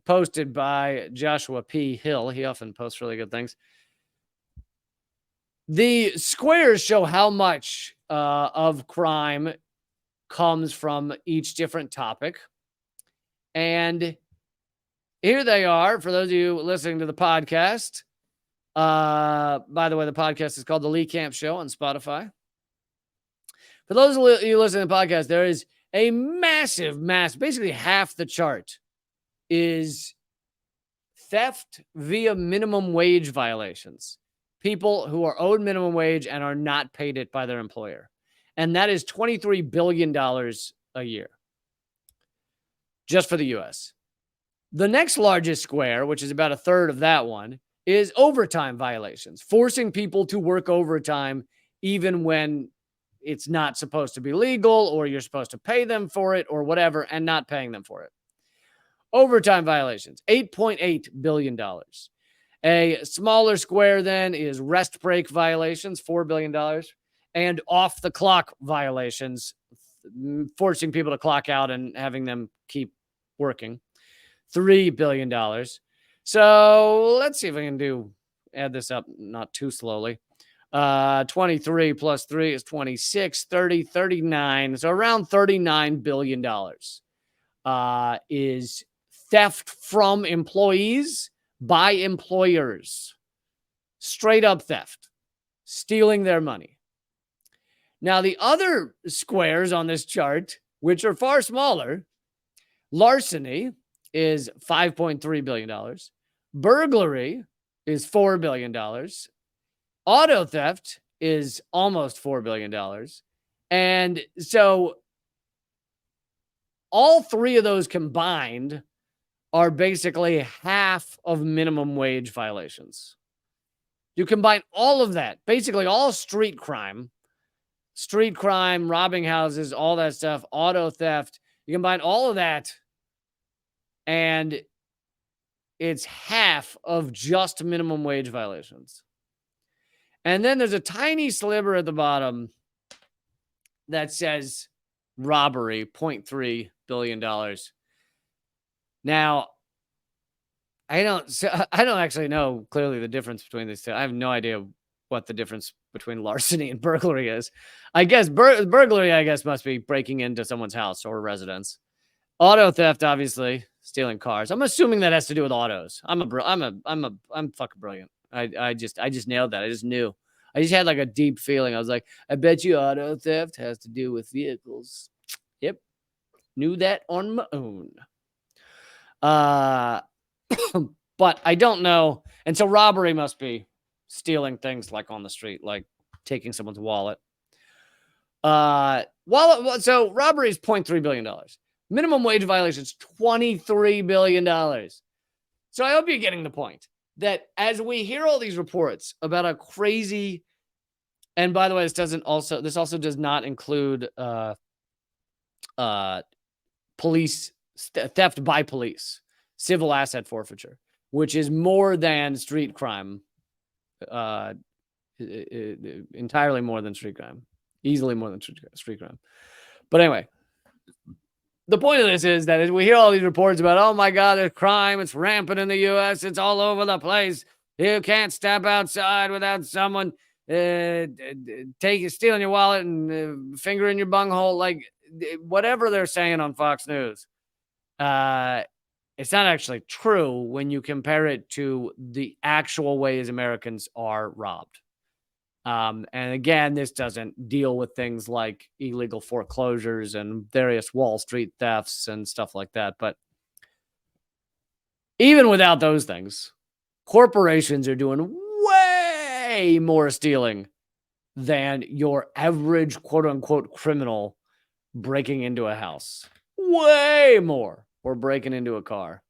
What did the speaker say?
posted by Joshua P. Hill. He often posts really good things. The squares show how much of crime comes from each different topic. And here they are for those of you listening to the podcast. By the way, the podcast is called The Lee Camp Show on Spotify. For those of you listening to the podcast, there is a massive, basically half the chart is theft via minimum wage violations. People who are owed minimum wage and are not paid it by their employer. And that is $23 billion a year. Just for the U.S. The next largest square, which is about a third of that one, is overtime violations. Forcing people to work overtime even when it's not supposed to be legal or you're supposed to pay them for it or whatever and not paying them for it. Overtime violations, $8.8 billion. A smaller square then is rest break violations, $4 billion. And off-the-clock violations, forcing people to clock out and having them keep working, $3 billion. So let's see if I can add this up not too slowly. 23 plus 3 is 26, 30, 39. So around $39 billion is theft from employees by employers. Straight up theft. Stealing their money. Now, the other squares on this chart, which are far smaller, larceny is $5.3 billion. Burglary is $4 billion. Auto theft is almost $4 billion. And so all three of those combined are basically half of minimum wage violations. You combine all of that, basically all street crime, robbing houses, all that stuff, auto theft. You combine all of that, and it's half of just minimum wage violations. And then there's a tiny sliver at the bottom that says robbery, $0.3 billion. Now, I don't actually know clearly the difference between these two. I have no idea what the difference between larceny and burglary is. I guess burglary, must be breaking into someone's house or residence. Auto theft, obviously, stealing cars. I'm assuming that has to do with autos. I'm fucking brilliant. I just nailed that. I just knew. I just had like a deep feeling. I was like, I bet you auto theft has to do with vehicles. Yep. Knew that on my own. But I don't know. And so robbery must be stealing things like on the street, like taking someone's wallet. So robbery is $0.3 billion. Minimum wage violations, $23 billion. So I hope you're getting the point that as we hear all these reports about a crazy, and by the way, this also does not include police theft by police, civil asset forfeiture, which is more than street crime, entirely more than street crime, easily more than street crime. But anyway, the point of this is that as we hear all these reports about, oh my God, there's crime, it's rampant in the U.S., it's all over the place. You can't step outside without someone stealing your wallet and fingering your bunghole, like whatever they're saying on Fox News. It's not actually true when you compare it to the actual ways Americans are robbed. And again, this doesn't deal with things like illegal foreclosures and various Wall Street thefts and stuff like that. But even without those things, corporations are doing way more stealing than your average quote unquote criminal breaking into a house. Way more. Or breaking into a car.